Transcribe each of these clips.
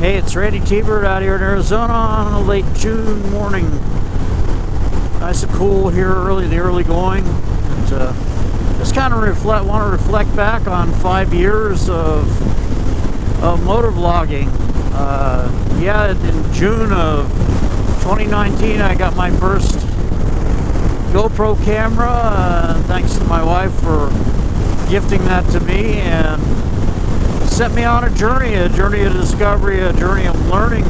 Hey, it's Randytbird out here in Arizona on a late June morning. Nice and cool here the early going. And, just kind of want to reflect back on 5 years of motovlogging. Yeah, in June of 2019, I got my first GoPro camera. Thanks to my wife for gifting that to me and set me on a journey of discovery, a journey of learning.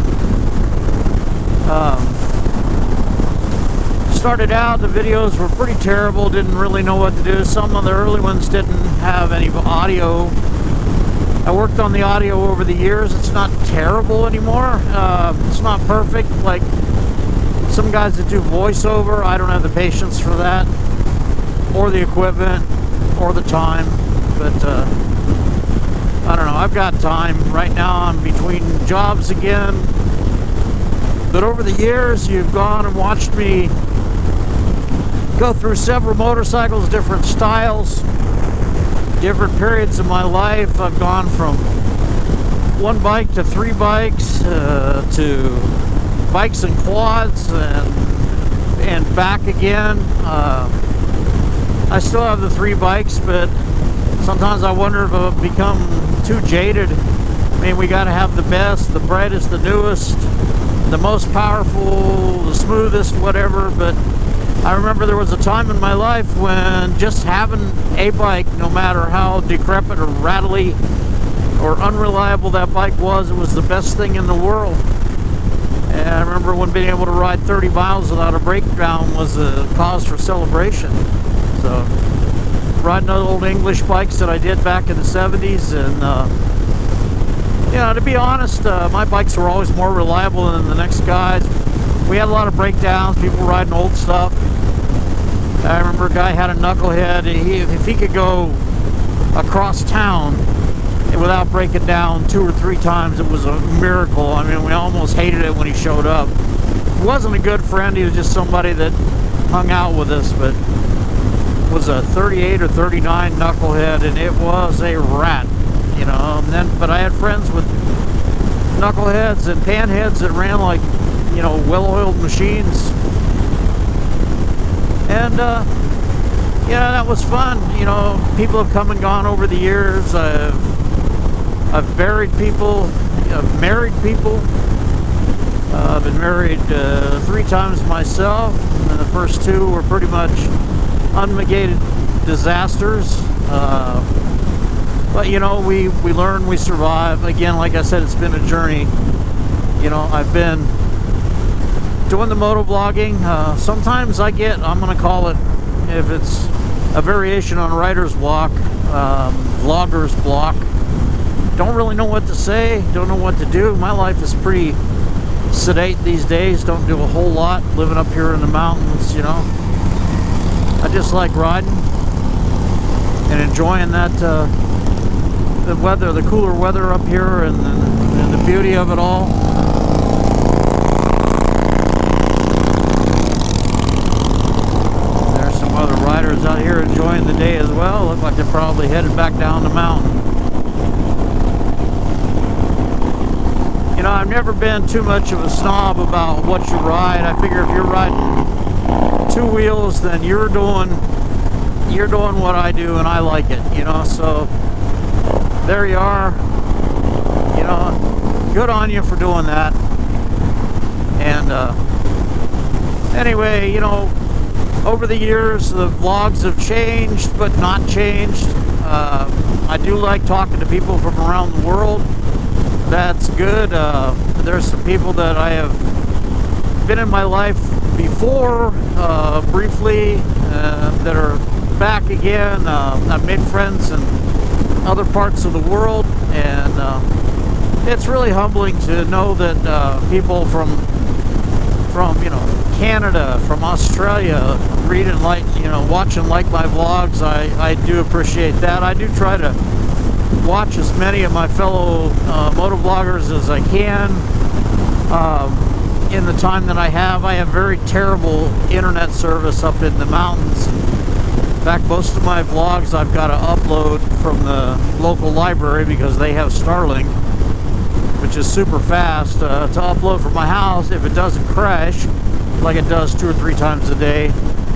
Started out, the videos were pretty terrible, didn't really know what to do. Some of the early ones didn't have any audio. I worked on the audio over the years. It's not terrible anymore. It's not perfect like some guys that do voiceover. I don't have the patience for that, or the equipment, or the time. But I don't know, I've got time. Right now I'm between jobs again. But over the years, you've gone and watched me go through several motorcycles, different styles, different periods of my life. I've gone from one bike to 3 bikes, to bikes and quads, and back again. I still have the 3 bikes, but sometimes I wonder if I've become too jaded. I mean, we got to have the best, the brightest, the newest, the most powerful, the smoothest, whatever. But I remember there was a time in my life when just having a bike, no matter how decrepit or rattly or unreliable that bike was, it was the best thing in the world. And I remember when being able to ride 30 miles without a breakdown was a cause for celebration. So riding those old English bikes that I did back in the 70s, and you know, to be honest, my bikes were always more reliable than the next guys. We had a lot of breakdowns, people riding old stuff. I remember a guy had a knucklehead. If he could go across town without breaking down 2 or 3 times, it was a miracle. I mean, we almost hated it when he showed up. He wasn't a good friend, he was just somebody that hung out with us, but it was a 38 or 39 knucklehead, and it was a rat, you know. And then, but I had friends with knuckleheads and panheads that ran like, you know, well-oiled machines. And yeah, that was fun. You know, people have come and gone over the years. I've buried people, I've married people. I've been married 3 times myself, and the first 2 were pretty much unmitigated disasters. But you know, we learn, we survive. Again, like I said, it's been a journey. You know, I've been doing the motovlogging. Sometimes I get, I'm gonna call it, if it's a variation on writer's block, vlogger's block. Don't really know what to say, don't know what to do. My life is pretty sedate these days. Don't do a whole lot, living up here in the mountains, you know. I just like riding and enjoying that the weather, the cooler weather up here, and the beauty of it all. There's some other riders out here enjoying the day as well. Look like they're probably headed back down the mountain. You know, I've never been too much of a snob about what you ride. I figure if you're riding 2 wheels, then you're doing what I do, and I like it, you know. So there you are. You know, good on you for doing that. And anyway, you know, over the years the vlogs have changed, but not changed. I do like talking to people from around the world. That's good. There's some people that I have been in my life before, briefly, that are back again. I've made friends in other parts of the world, and it's really humbling to know that people from you know, Canada, from Australia, reading, like, you know, watching, like, my vlogs. I do appreciate that. I do try to watch as many of my fellow motovloggers as I can. In the time that I have very terrible internet service up in the mountains. In fact, most of my vlogs I've got to upload from the local library because they have Starlink. which is super fast, to upload from my house. If it doesn't crash like it does 2 or 3 times a day,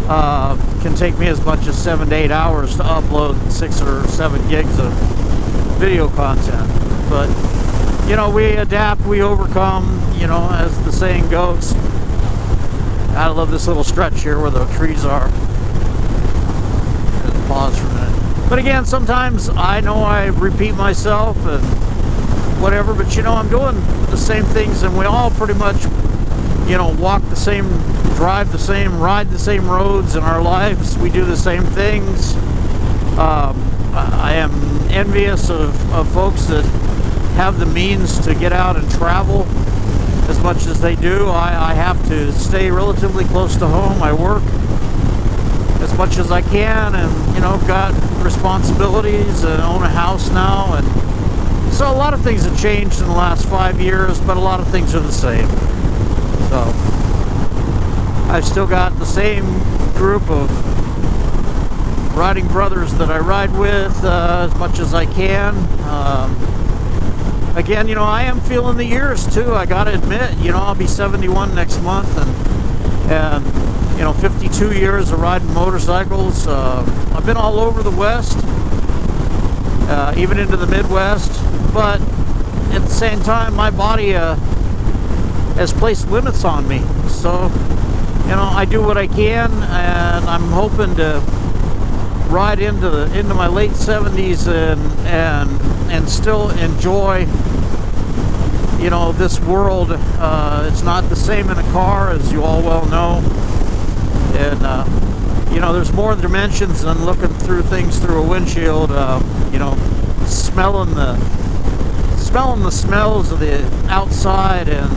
can take me as much as 7 to 8 hours to upload 6 or 7 gigs of video content. But you know, we adapt, we overcome, you know, as the saying goes. I love this little stretch here where the trees are. Just pause for a minute. But again, sometimes I know I repeat myself and whatever, but you know, I'm doing the same things, and we all pretty much, you know, walk the same, drive the same, ride the same roads in our lives. We do the same things. I am envious of folks that have the means to get out and travel as much as they do. I have to stay relatively close to home. I work as much as I can, and you know, got responsibilities and own a house now, and so a lot of things have changed in the last 5 years, but a lot of things are the same. So I've still got the same group of riding brothers that I ride with as much as I can. Again, you know, I am feeling the years too. I gotta admit, you know, I'll be 71 next month, and you know, 52 years of riding motorcycles. I've been all over the West, even into the Midwest, but at the same time, my body has placed limits on me. So, you know, I do what I can, and I'm hoping to ride into my late 70s and still enjoy, you know, this world. It's not the same in a car, as you all well know, and you know, there's more dimensions than looking through things through a windshield. You know, smelling the smells of the outside and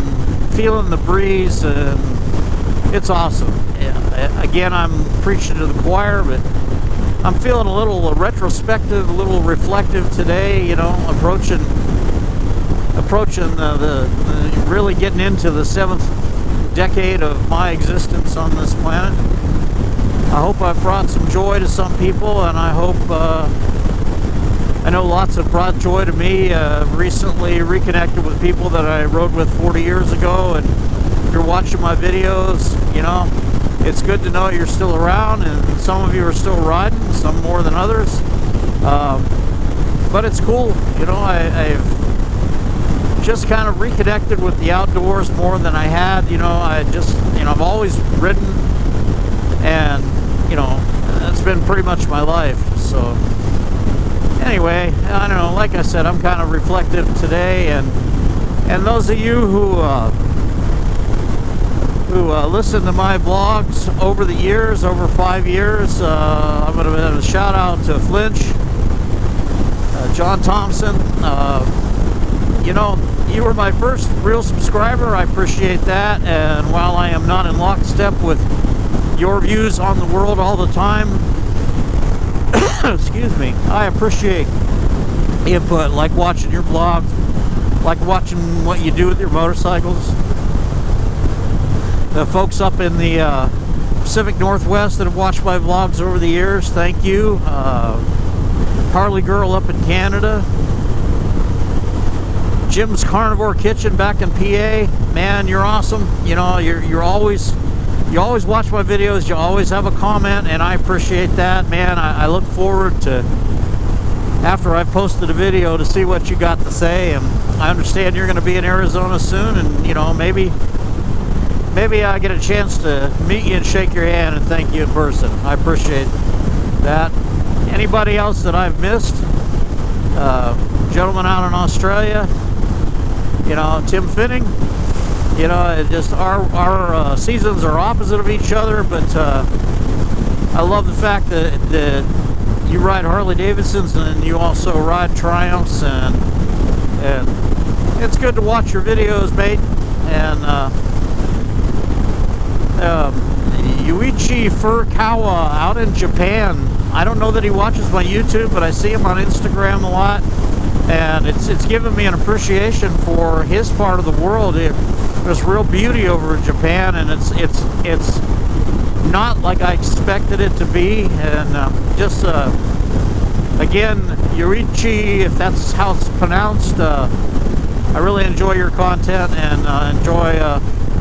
feeling the breeze, and it's awesome. Again, I'm preaching to the choir, but I'm feeling a little retrospective, a little reflective today, you know, approaching the really getting into the 7th decade of my existence on this planet. I hope I've brought some joy to some people, and I hope, I know lots have brought joy to me. Recently reconnected with people that I rode with 40 years ago, and if you're watching my videos, you know, it's good to know you're still around, and some of you are still riding, some more than others. But it's cool, you know. I've just kind of reconnected with the outdoors more than I had. You know, I've always ridden, and you know, that's been pretty much my life. So anyway, I don't know, like I said, I'm kind of reflective today, and those of you who listen to my vlogs over the years, over 5 years, I'm going to have a shout out to Flinch, John Thompson. You know, you were my first real subscriber. I appreciate that, and while I am not in lockstep with your views on the world all the time, excuse me, I appreciate input, like watching your vlogs, like watching what you do with your motorcycles. The folks up in the Pacific Northwest that have watched my vlogs over the years, thank you. Harley Girl up in Canada, Jim's Carnivore Kitchen back in PA, man, you're awesome. You know, you always watch my videos, you always have a comment, and I appreciate that, man. I look forward to, after I've posted a video, to see what you got to say. And I understand you're going to be in Arizona soon, and you know, maybe I get a chance to meet you and shake your hand and thank you in person. I appreciate that. Anybody else that I've missed, gentleman out in Australia, you know, Tim Finning, you know, just our seasons are opposite of each other, but I love the fact that you ride Harley Davidsons and you also ride Triumphs, and it's good to watch your videos, mate. And Yuichi Furukawa out in Japan, I don't know that he watches my YouTube, but I see him on Instagram a lot, and it's given me an appreciation for his part of the world. There's real beauty over in Japan, and it's not like I expected it to be. And again, Yuichi, if that's how it's pronounced, I really enjoy your content and enjoy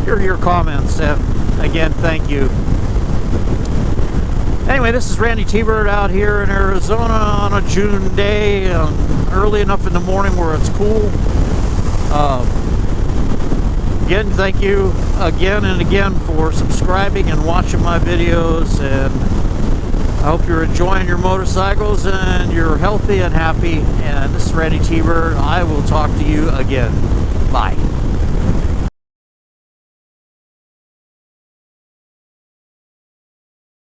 your comments. Again, thank you. Anyway, this is Randytbird out here in Arizona on a June day, early enough in the morning where it's cool. Again, thank you again and again for subscribing and watching my videos, and I hope you're enjoying your motorcycles and you're healthy and happy. And this is Randytbird. I will talk to you again. Bye.